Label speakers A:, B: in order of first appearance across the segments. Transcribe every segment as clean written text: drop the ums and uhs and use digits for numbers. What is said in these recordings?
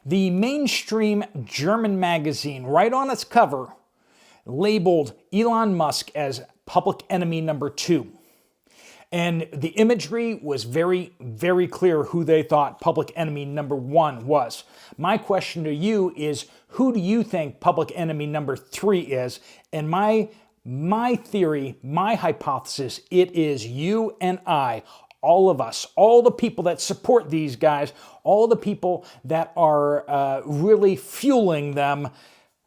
A: The mainstream German magazine, right on its cover, labeled Elon Musk as public enemy number 2. And the imagery was very, very clear who they thought public enemy number 1 was. My question to you is, who do you think public enemy number 3 is? And my theory, my hypothesis, it is you and I, all of us, all the people that support these guys, all the people that are really fueling them.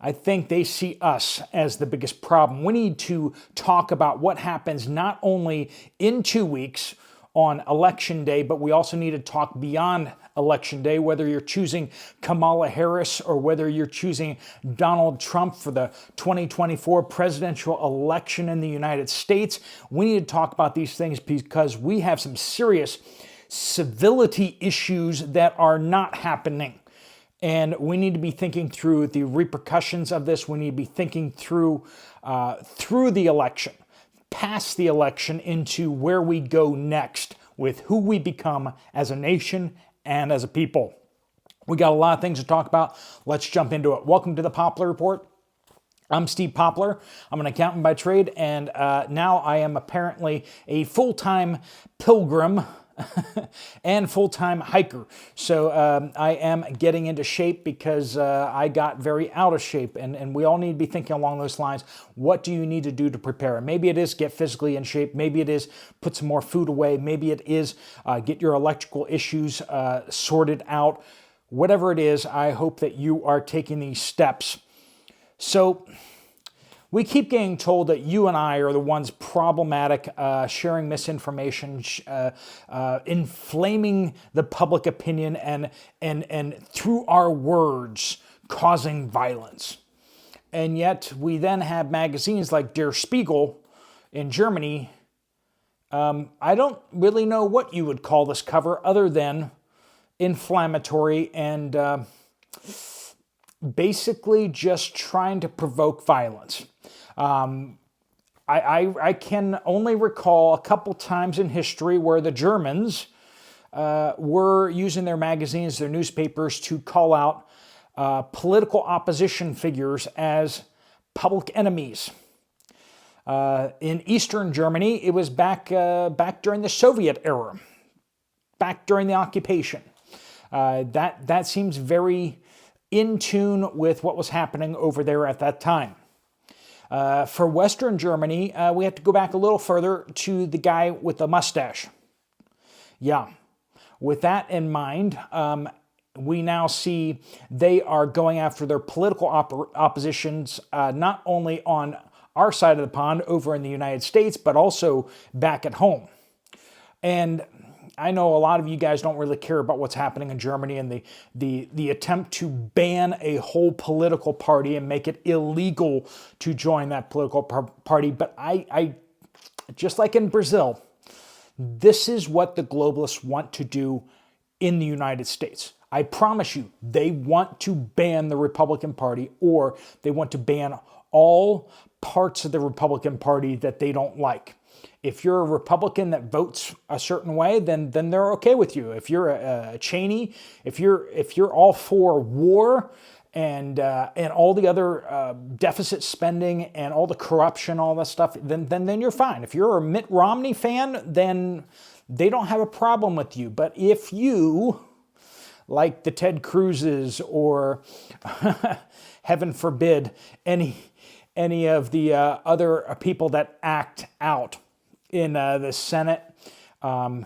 A: I think they see us as the biggest problem. We need to talk about what happens not only in 2 weeks on Election Day, but we also need to talk beyond Election Day, whether you're choosing Kamala Harris or whether you're choosing Donald Trump for the 2024 presidential election in the United States. We need to talk about these things because we have some serious civility issues that are not happening. And we need to be thinking through the repercussions of this. We need to be thinking through the election, past the election, into where we go next with who we become as a nation and as a people. We got a lot of things to talk about. Let's jump into it. Welcome to the Poplar Report. I'm Steve Poplar. I'm an accountant by trade, and now I am apparently a full-time pilgrim and full-time hiker. So I am getting into shape because I got very out of shape, and we all need to be thinking along those lines. What do you need to do to prepare? Maybe it is get physically in shape. Maybe it is put some more food away. Maybe it is get your electrical issues sorted out. Whatever it is, I hope that you are taking these steps. So we keep getting told that you and I are the ones problematic, sharing misinformation, inflaming the public opinion, and through our words causing violence. And yet we then have magazines like Der Spiegel in Germany. I don't really know what you would call this cover other than inflammatory and basically just trying to provoke violence. I can only recall a couple times in history where the Germans were using their magazines, their newspapers, to call out political opposition figures as public enemies. In Eastern Germany, it was back during the Soviet era, back during the occupation. That seems very in tune with what was happening over there at that time. For Western Germany, we have to go back a little further to the guy with the mustache. Yeah, with that in mind, we now see they are going after their political oppositions, not only on our side of the pond over in the United States, but also back at home. And I know a lot of you guys don't really care about what's happening in Germany and the attempt to ban a whole political party and make it illegal to join that political party. But I just like in Brazil, this is what the globalists want to do in the United States. I promise you, they want to ban the Republican Party, or they want to ban all parts of the Republican Party that they don't like. If you're a Republican that votes a certain way, then they're okay with you. If you're a Cheney, if you're all for war and all the other deficit spending and all the corruption, all that stuff, then you're fine. If you're a Mitt Romney fan, then they don't have a problem with you. But if you, like the Ted Cruzes or heaven forbid any of the other people that act out in the Senate,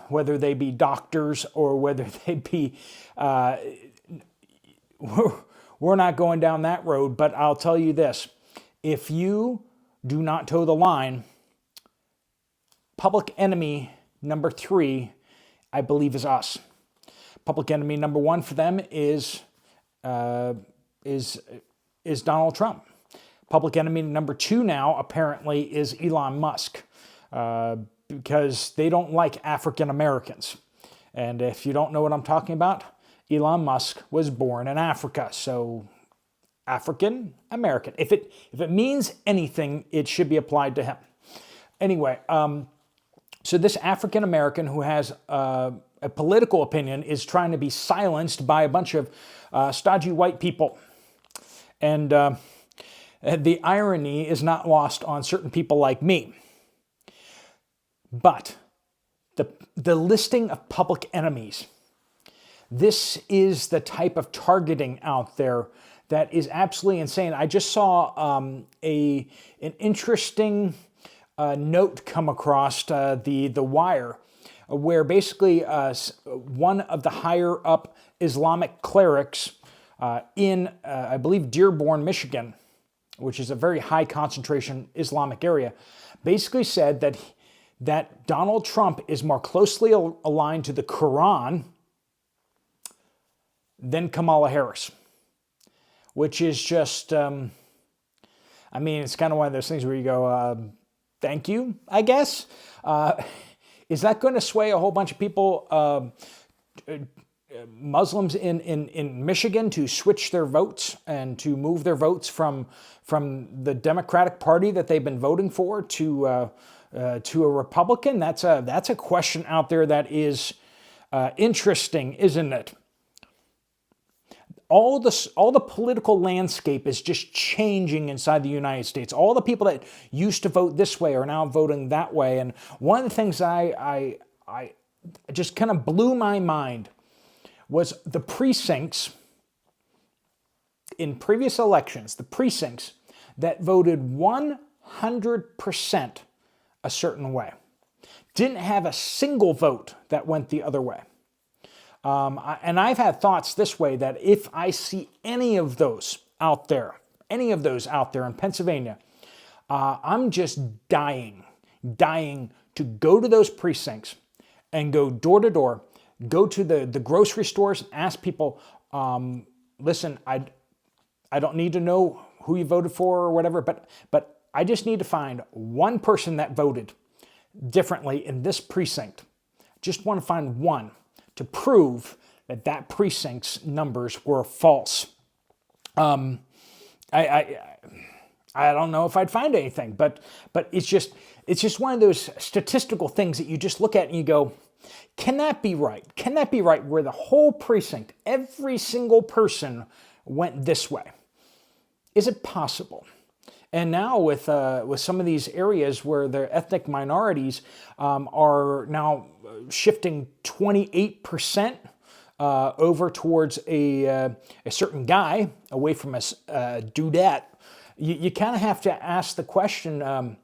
A: whether they be doctors or whether they be, we're not going down that road, but I'll tell you this. If you do not toe the line, public enemy number 3, I believe, is us. Public enemy number 1 for them is Donald Trump. Public enemy number 2 now apparently is Elon Musk. Because they don't like African Americans. And if you don't know what I'm talking about, Elon Musk was born in Africa. So African American. If it means anything, it should be applied to him. Anyway, so this African American who has a political opinion is trying to be silenced by a bunch of stodgy white people. And the irony is not lost on certain people like me. But the listing of public enemies, this is the type of targeting out there that is absolutely insane. I just saw an interesting note come across the wire, where basically one of the higher up Islamic clerics in, I believe, Dearborn, Michigan, which is a very high concentration Islamic area, basically said that Donald Trump is more closely aligned to the Quran than Kamala Harris, which is just, I mean, it's kind of one of those things where you go, thank you, I guess. Is that going to sway a whole bunch of people, Muslims in Michigan, to switch their votes and to move their votes from the Democratic Party that they've been voting for to a Republican? That's a question out there that is interesting, isn't it? All the political landscape is just changing inside the United States. All the people that used to vote this way are now voting that way. And one of the things I just kind of blew my mind was the precincts in previous elections, the precincts that voted 100% a certain way, didn't have a single vote that went the other way. And I've had thoughts this way, that if I see any of those out there in Pennsylvania, I'm just dying to go to those precincts and go door to door, go to the grocery stores and ask people, listen, I don't need to know who you voted for or whatever, but I just need to find one person that voted differently in this precinct. Just want to find one to prove that precinct's numbers were false. I don't know if I'd find anything, but it's just one of those statistical things that you just look at and you go, can that be right? Can that be right, where the whole precinct, every single person went this way? Is it possible? And now with some of these areas where the ethnic minorities are now shifting 28% over towards a certain guy, away from a dudette, you kind of have to ask the question,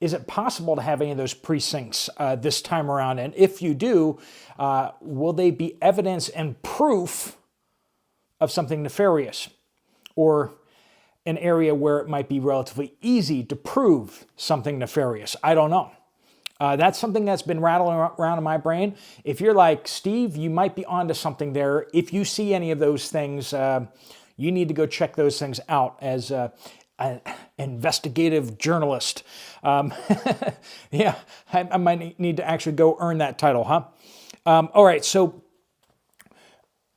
A: is it possible to have any of those precincts this time around? And if you do, will they be evidence and proof of something nefarious, or an area where it might be relatively easy to prove something nefarious? I don't know. That's something that's been rattling around in my brain. If you're like, Steve, you might be onto something there. If you see any of those things, you need to go check those things out as an investigative journalist. Yeah, I might need to actually go earn that title, huh? All right, so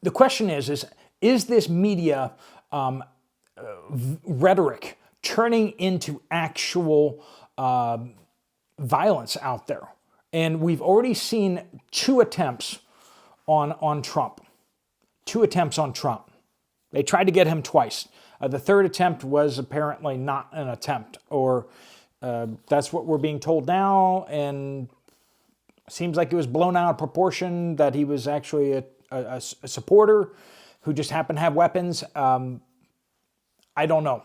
A: the question is this media rhetoric turning into actual violence out there? And we've already seen two attempts on Trump. They tried to get him twice. The third attempt was apparently not an attempt, or that's what we're being told now, and seems like it was blown out of proportion, that he was actually a supporter who just happened to have weapons. I don't know.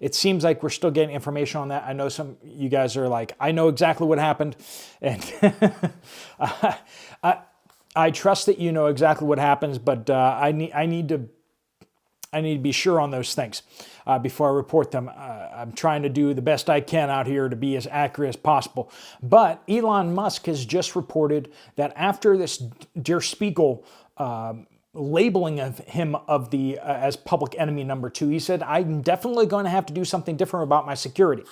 A: It seems like we're still getting information on that. I know some of you guys are like, I know exactly what happened. And I trust that you know exactly what happens, but I need to be sure on those things before I report them. I'm trying to do the best I can out here to be as accurate as possible. But Elon Musk has just reported that after this Der Spiegel labeling of him as public enemy number 2, he said, I'm definitely going to have to do something different about my security,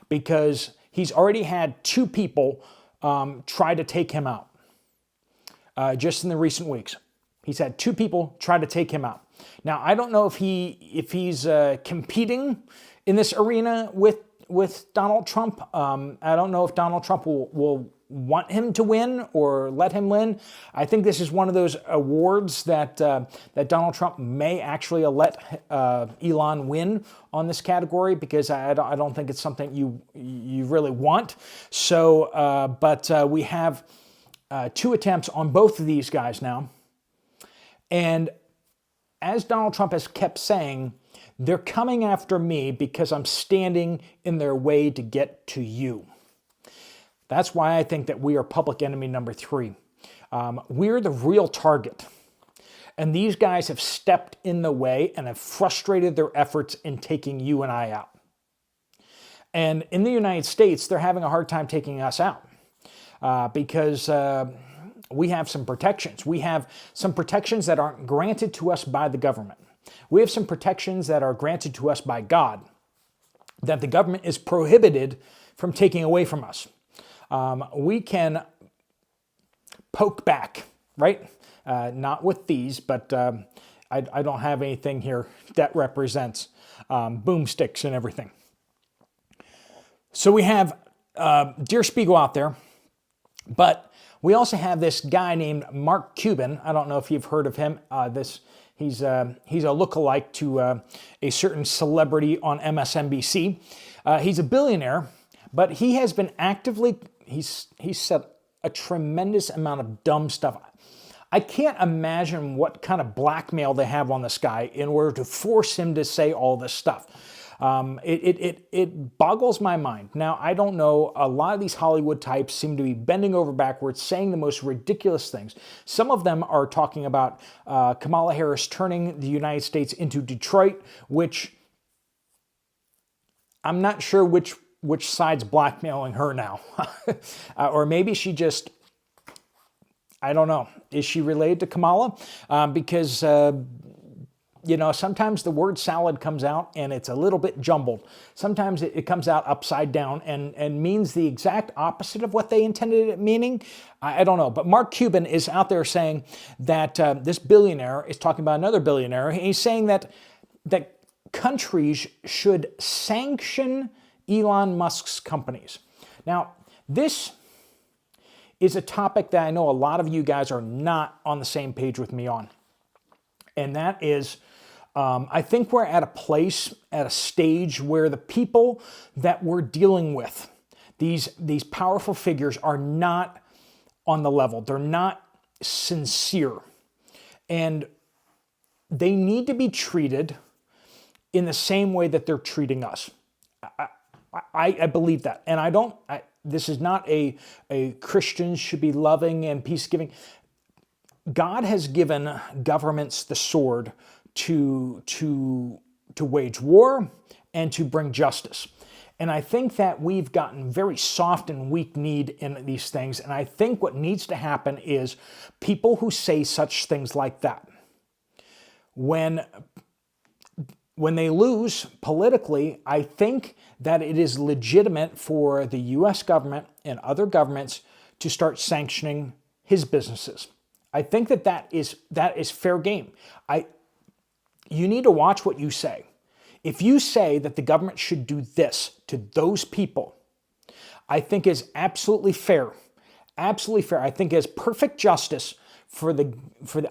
A: because he's already had 2 people try to take him out just in the recent weeks. He's had 2 people try to take him out. Now, I don't know if he's competing in this arena with Donald Trump. I don't know if Donald Trump will want him to win or let him win. I think this is one of those awards that that Donald Trump may actually let Elon win on this category, because I don't think it's something you really want. So, but we have 2 attempts on both of these guys now. And as Donald Trump has kept saying, they're coming after me because I'm standing in their way to get to you. That's why I think that we are public enemy number 3. We're the real target. And these guys have stepped in the way and have frustrated their efforts in taking you and I out. And in the United States, they're having a hard time taking us out because we have some protections. We have some protections that aren't granted to us by the government. We have some protections that are granted to us by God that the government is prohibited from taking away from us. We can poke back, right? Not with these, but I don't have anything here that represents boomsticks and everything. So we have Der Spiegel out there, but we also have this guy named Mark Cuban. I don't know if you've heard of him. He's a lookalike to a certain celebrity on MSNBC. He's a billionaire, but he has been actively, he's said a tremendous amount of dumb stuff. I can't imagine what kind of blackmail they have on this guy in order to force him to say all this stuff. It boggles my mind. Now, I don't know, a lot of these Hollywood types seem to be bending over backwards, saying the most ridiculous things. Some of them are talking about Kamala Harris turning the United States into Detroit, which I'm not sure which side's blackmailing her now. Or maybe she just, I don't know. Is she related to Kamala? Because you know, sometimes the word salad comes out and it's a little bit jumbled. Sometimes it comes out upside down and means the exact opposite of what they intended it meaning. I don't know. But Mark Cuban is out there saying that this billionaire is talking about another billionaire. He's saying that countries should sanction Elon Musk's companies. Now, this is a topic that I know a lot of you guys are not on the same page with me on. And that is, I think we're at a stage where the people that we're dealing with, these powerful figures, are not on the level. They're not sincere. And they need to be treated in the same way that they're treating us. I believe that. And this is not a Christians should be loving and peace-giving. God has given governments the sword to wage war and to bring justice. And I think that we've gotten very soft and weak-kneed in these things. And I think what needs to happen is people who say such things like that, when they lose politically, I think that it is legitimate for the U.S. government and other governments to start sanctioning his businesses. I think that is fair game. You need to watch what you say. If you say that the government should do this to those people, I think is absolutely fair. Absolutely fair. I think is perfect justice for the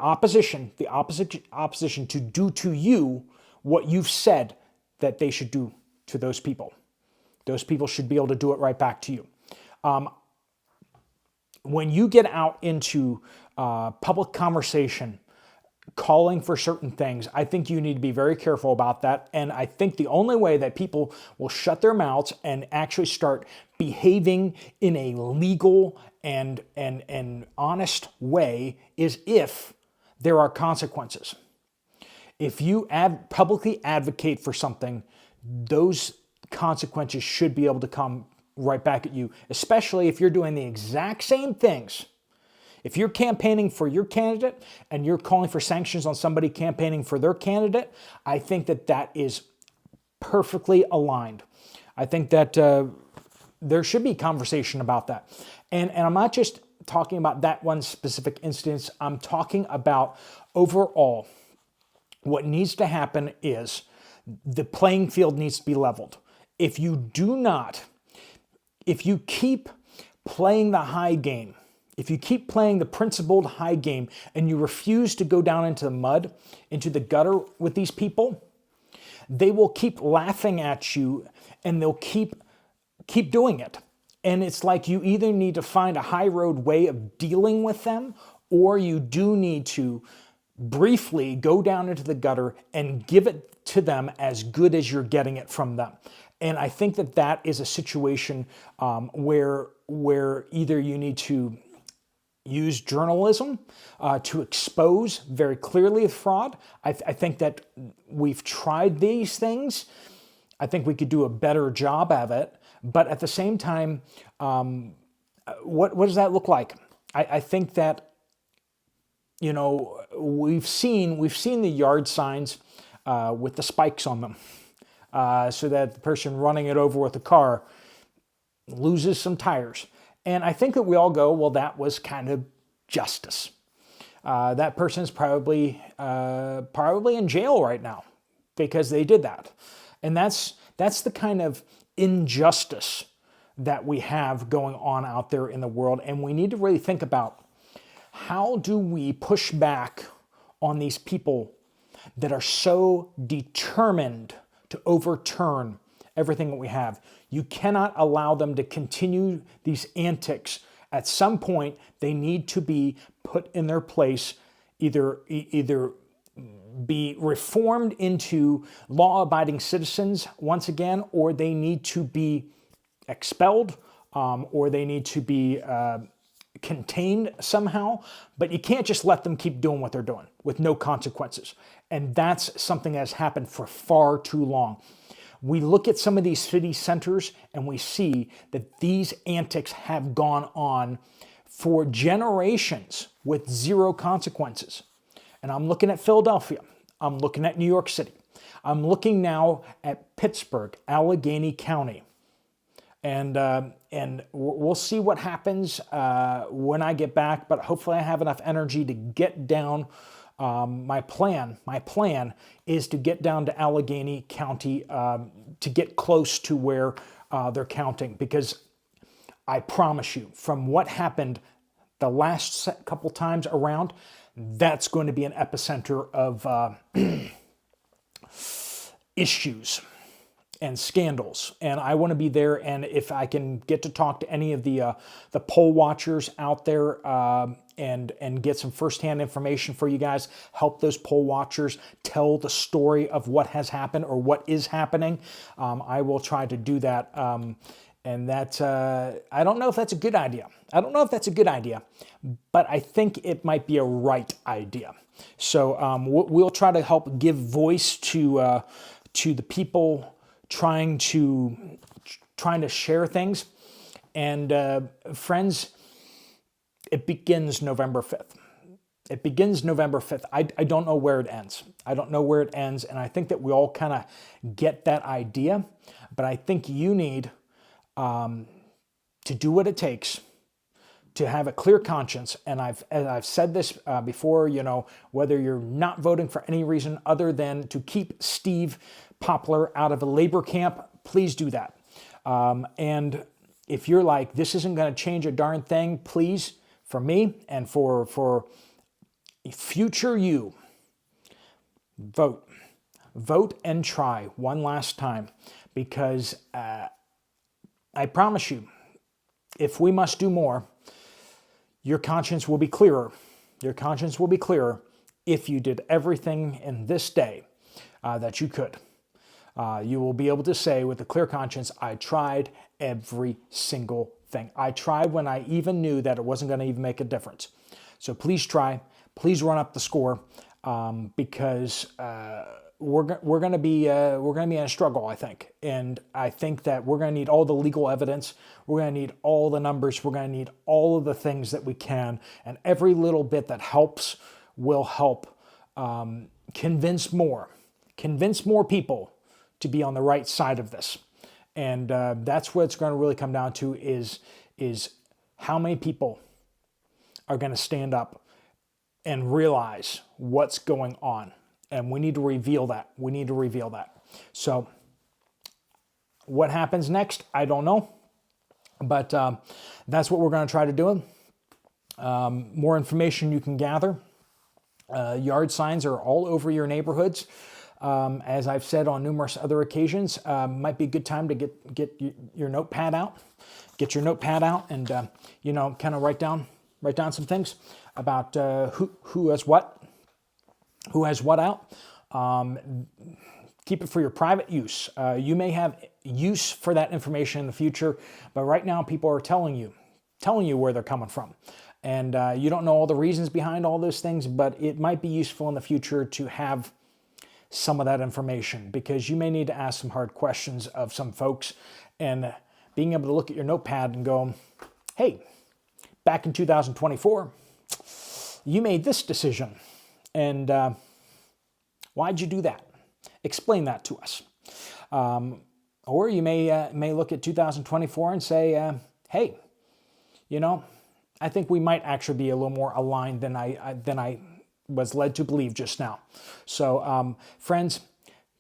A: opposition, the opposition to do to you what you've said that they should do to those people. Those people should be able to do it right back to you. When you get out into public conversation, calling for certain things, I think you need to be very careful about that. And I think the only way that people will shut their mouths and actually start behaving in a legal and honest way is if there are consequences. If you publicly advocate for something, those consequences should be able to come right back at you, especially if you're doing the exact same things. If you're campaigning for your candidate and you're calling for sanctions on somebody campaigning for their candidate, I think that is perfectly aligned. I think that there should be conversation about that. And I'm not just talking about that one specific instance. I'm talking about overall. What needs to happen is the playing field needs to be leveled. If you keep playing the high game, if you keep playing the principled high game and you refuse to go down into the mud, into the gutter with these people, they will keep laughing at you and they'll keep doing it. And it's like you either need to find a high road way of dealing with them, or you do need to briefly go down into the gutter and give it to them as good as you're getting it from them. And I think that that is a situation where either you need to use journalism to expose very clearly the fraud. I think that we've tried these things. I think we could do a better job of it. But at the same time, what does that look like? I think that, you know, we've seen the yard signs with the spikes on them, so that the person running it over with the car loses some tires. And I think that we all go, well, that was kind of justice. That person's probably in jail right now because they did that. And that's the kind of injustice that we have going on out there in the world. And we need to really think about, how do we push back on these people that are so determined to overturn everything that we have? You cannot allow them to continue these antics. At some point, they need to be put in their place, either be reformed into law-abiding citizens once again, or they need to be expelled, or they need to be contained somehow. But you can't just let them keep doing what they're doing with no consequences. And that's something that's happened for far too long. We look at some of these city centers and we see that these antics have gone on for generations with zero consequences. And I'm looking at Philadelphia. I'm looking at New York City. I'm looking now at Pittsburgh, Allegheny County. And we'll see what happens when I get back, but hopefully I have enough energy to get down. My plan is to get down to Allegheny County to get close to where they're counting, because I promise you, from what happened the last couple times around, that's going to be an epicenter of issues and scandals, and I want to be there. And if I can get to talk to any of the poll watchers out there and get some firsthand information for you guys, help those poll watchers tell the story of what has happened or what is happening, I will try to do that. And that, I don't know if that's a good idea. But I think it might be a right idea. So we'll try to help give voice to the people trying to share things. And friends, it begins November 5th. I don't know where it ends. And I think that we all kind of get that idea. But I think you need to do what it takes to have a clear conscience. And I've said this before, you know, whether you're not voting for any reason other than to keep Steve Poplar out of a labor camp, please do that. And if you're like, this isn't going to change a darn thing, please, for me and for future you, vote and try one last time, because I promise you, if we must do more, your conscience will be clearer. If you did everything in this day that you could. You will be able to say with a clear conscience, I tried every single thing. I tried when I even knew that it wasn't going to even make a difference. So please try. Please run up the score, because we're going to be in a struggle, I think. And I think that we're going to need all the legal evidence. We're going to need all the numbers. We're going to need all of the things that we can. And every little bit that helps will help convince more people to be on the right side of this. And that's what it's going to really come down to is how many people are going to stand up and realize what's going on. And we need to reveal that. So what happens next? I don't know. But that's what we're going to try to do. More information you can gather. Yard signs are all over your neighborhoods. As I've said on numerous other occasions, might be a good time to get your notepad out. Get your notepad out and kind of write down some things about who has what out. Keep it for your private use. You may have use for that information in the future, but right now people are telling you where they're coming from. And you don't know all the reasons behind all those things, but it might be useful in the future to have some of that information, because you may need to ask some hard questions of some folks, and being able to look at your notepad and go, hey, back in 2024, you made this decision, and why'd you do that? Explain that to us. Or you may look at 2024 and say, hey, I think we might actually be a little more aligned than I was led to believe just now. So, friends,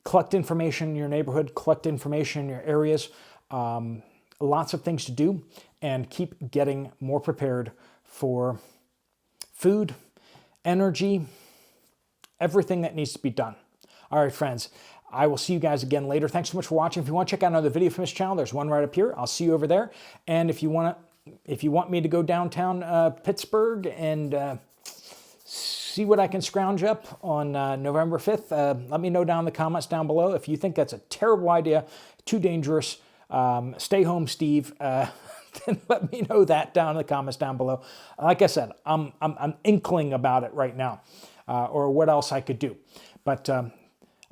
A: collect information in your neighborhood, collect information in your areas. Lots of things to do, and keep getting more prepared for food, energy, everything that needs to be done. All right, friends, I will see you guys again later. Thanks so much for watching. If you want to check out another video from this channel, there's one right up here. I'll see you over there. And if you want me to go downtown Pittsburgh and see what I can scrounge up on November 5th, let me know down in the comments down below. If you think that's a terrible idea, too dangerous, stay home, Steve, then let me know that down in the comments down below. Like I said, I'm inkling about it right now, or what else I could do. But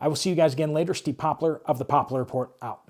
A: I will see you guys again later. Steve Poplar of the Poplar Report out.